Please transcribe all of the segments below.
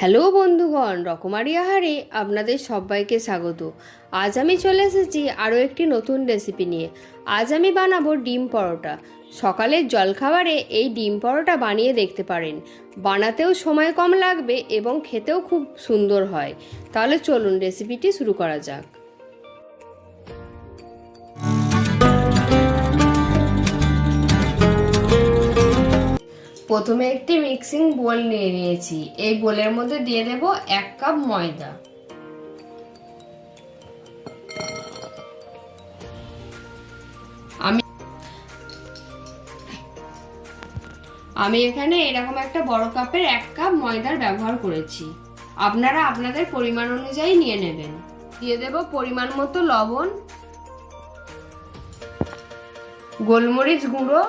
Hello বন্ধুগণ, রকমারি আহারে আপনাদের সবাইকে স্বাগত। আজ আমি চলে এসেছি আরও একটি নতুন রেসিপি নিয়ে। আজ আমি বানাবো ডিম পরোটা। সকালের জলখাবারে এই ডিম পরোটা বানিয়ে দেখতে পারেন। বানাতেও সময় কম লাগবে এবং খেতেও খুব সুন্দর হয়। তাহলে চলুন রেসিপিটি শুরু করা যাক। প্রথমে একটি মিক্সিং বোল নিয়ে নিয়েছি। এই বোলের মধ্যে দিয়ে দেব 1 কাপ ময়দা। আমি এখানে এরকম একটা বড় কাপের 1 কাপ ময়দার ব্যবহার করেছি। আপনারা আপনাদের পরিমাণ অনুযায়ী নিয়ে নেবেন। দিয়ে দেব পরিমাণ মতো লবণ, গোলমরিচ গুঁড়ো,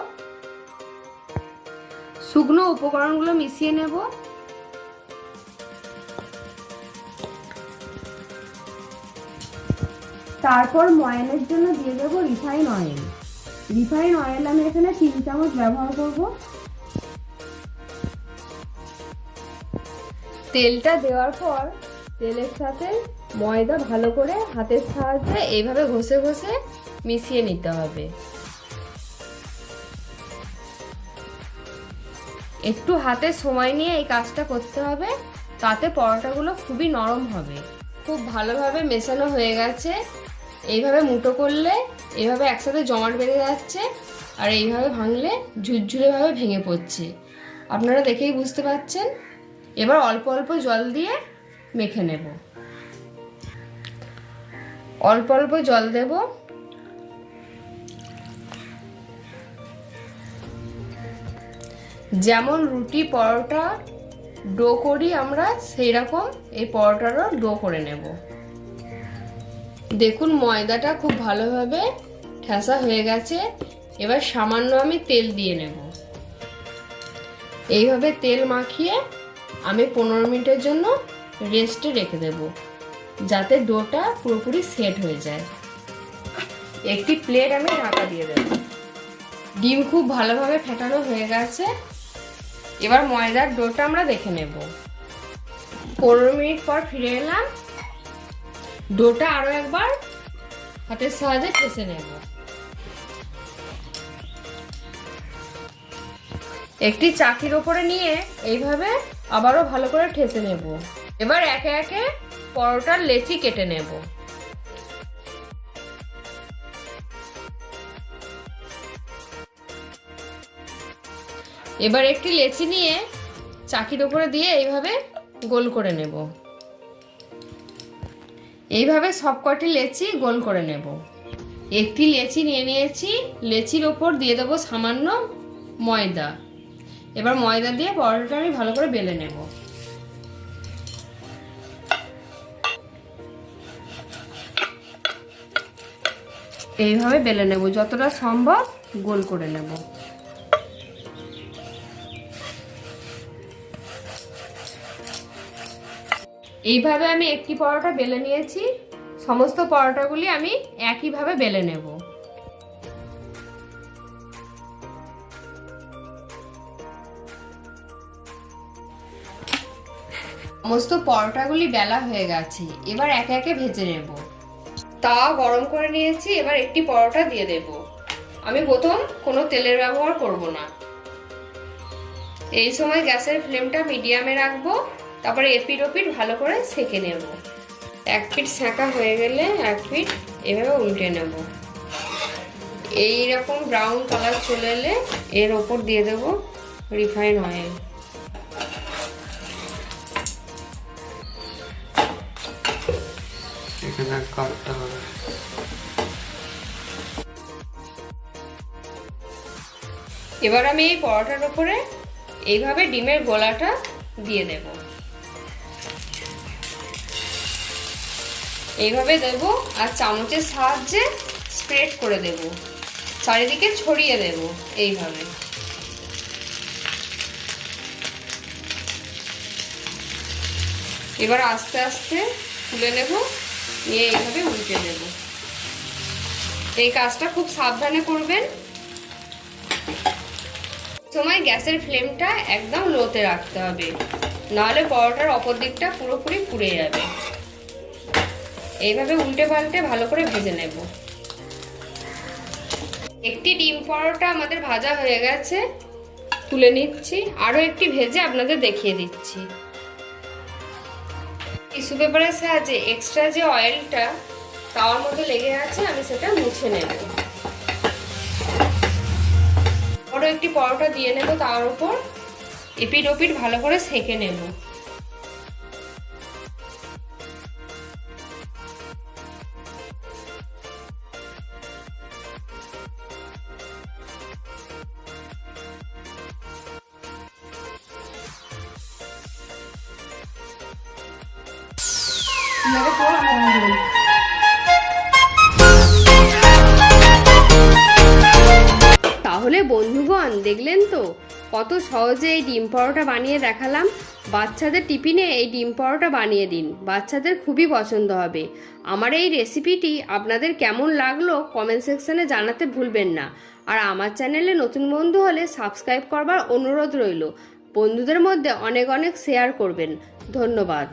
শুকনো উপকরণগুলো মিশিয়ে নেব। তারপর ময়ানের জন্য দিয়ে দেব রিফাইন অয়েল। রিফাইন অয়েল আমি এখানে 3 চামচ ব্যবহার করব। তেলটা দেওয়ার পর তেলের সাথে ময়দা ভালো করে হাতের সাহায্যে এইভাবে ঘষে ঘষে মিশিয়ে নিতে হবে। একটু হাতে সময় নিয়ে এই কাজটা করতে হবে, তাতে পরোটাগুলো খুবই নরম হবে। খুব ভালোভাবে মেশানো হয়ে গেছে। এইভাবে মুঠো করলে এইভাবে একসাথে জমাট বেঁধে যাচ্ছে, আর এইভাবে ভাঙলে ঝুরঝুরেভাবে ভেঙে পড়ছে। আপনারা দেখেই বুঝতে পারছেন। এবার অল্প অল্প জল দিয়ে মেখে নেব। অল্প অল্প জল দেব। যেমন রুটি পরোটা ডো করি আমরা, সেই রকম এই পরোটারও ডো করে নেব। দেখুন ময়দাটা খুব ভালোভাবে ঠেসা হয়ে গেছে। এবার সামান্য আমি তেল দিয়ে নেব। এইভাবে তেল মাখিয়ে আমি 15 মিনিটের জন্য রেস্টে রেখে দেব, যাতে ডোটা পুরোপুরি সেট হয়ে যায়। একটি প্লেট আমি ঢাকা দিয়ে দেব। ডিম খুব ভালোভাবে ফেটানো হয়ে গেছে। এবার ময়দার ডোটা আমরা দেখে নেব। 15 মিনিট পর ফিরে এলাম। ডোটা আরো একবার হাতের সাহায্যে ঠেসে নেব। একটি চাকির ওপরে নিয়ে এইভাবে আবারও ভালো করে ঠেসে নেব। এবার একে একে পরোটার লেচি কেটে নেব। এবার একটি লেচি নিয়ে চাকির উপরে দিয়ে এইভাবে গোল করে নেব। এইভাবে সবকটি লেচি গোল করে নেব। একটি লেচি নিয়ে নিয়েছি। লেচির ওপর দিয়ে দেবো সামান্য ময়দা। এবার ময়দা দিয়ে পরোটাটা আমি ভালো করে বেলে নেব। এইভাবে বেলে নেব, যতটা সম্ভব গোল করে নেব। এইভাবে আমি একটি পরোটা বেলে নিয়েছি। সমস্ত পরোটাগুলি আমি একইভাবে বেলে নেব। সমস্ত পরোটাগুলি বেলা হয়ে গেছে। এবার একে একে ভেজে নেব। তাওয়া গরম করে নিয়েছি। এবার একটি পরোটা দিয়ে দেব। আমি প্রথম কোনো তেলের ব্যবহার করব না। এই সময় গ্যাসের ফ্লেমটা মিডিয়ামে রাখবো। তারপরে এপিট ওপিট ভালো করে সেঁকে নেব। এক পিঠ সেঁকা হয়ে গেলে এক পিঠ এভাবে উল্টে নেব। এইরকম ব্রাউন কালার চলে এলে এর ওপর দিয়ে দেব রিফাইন অয়েল। এবার আমি এই পরোটার উপরে এইভাবে ডিমের গোলাটা দিয়ে দেব। এইভাবে দেব আর চামচের সাহায্যে স্প্রেড করে দেব। চারিদিকে ছড়িয়ে দেব এইভাবে। এবার আস্তে আস্তে তুলে নেব, নিয়ে এইভাবে উল্টে দেব। এই কাজটা খুব সাবধানে করবেন। সময় গ্যাসের ফ্লেমটা একদম লোতে রাখতে হবে। নাহলে পরোটার অপর দিকটা পুরোপুরি পুড়ে যাবে। এইভাবে উল্টে পাল্টে ভালো করে ভেজে নেব। একটি ডিম পরোটা আমাদের ভাজা হয়ে গেছে, তুলে নিচ্ছি। আরও একটি ভেজে আপনাদের দেখিয়ে দিচ্ছি। টিস্যু পেপারের সাহায্যে এক্সট্রা যে অয়েলটা তাওয়ার মধ্যে লেগে আছে আমি সেটা মুছে নেব। আরও একটি পরোটা দিয়ে নেব, তার উপর এপিট ওপিট ভালো করে সেঁকে নেব। তাহলে বন্ধুগণ, দেখলেন তো কত সহজে এই ডিম পরোটা বানিয়ে দেখালাম। বাচ্চাদের টিফিনে এই ডিম পরোটা বানিয়ে দিন, বাচ্চাদের খুবই পছন্দ হবে। আমার এই রেসিপিটি আপনাদের কেমন লাগলো কমেন্ট সেকশনে জানাতে ভুলবেন না। আর আমার চ্যানেলে নতুন বন্ধু হলে সাবস্ক্রাইব করবার অনুরোধ রইল। বন্ধুদের মধ্যে অনেক অনেক শেয়ার করবেন। ধন্যবাদ।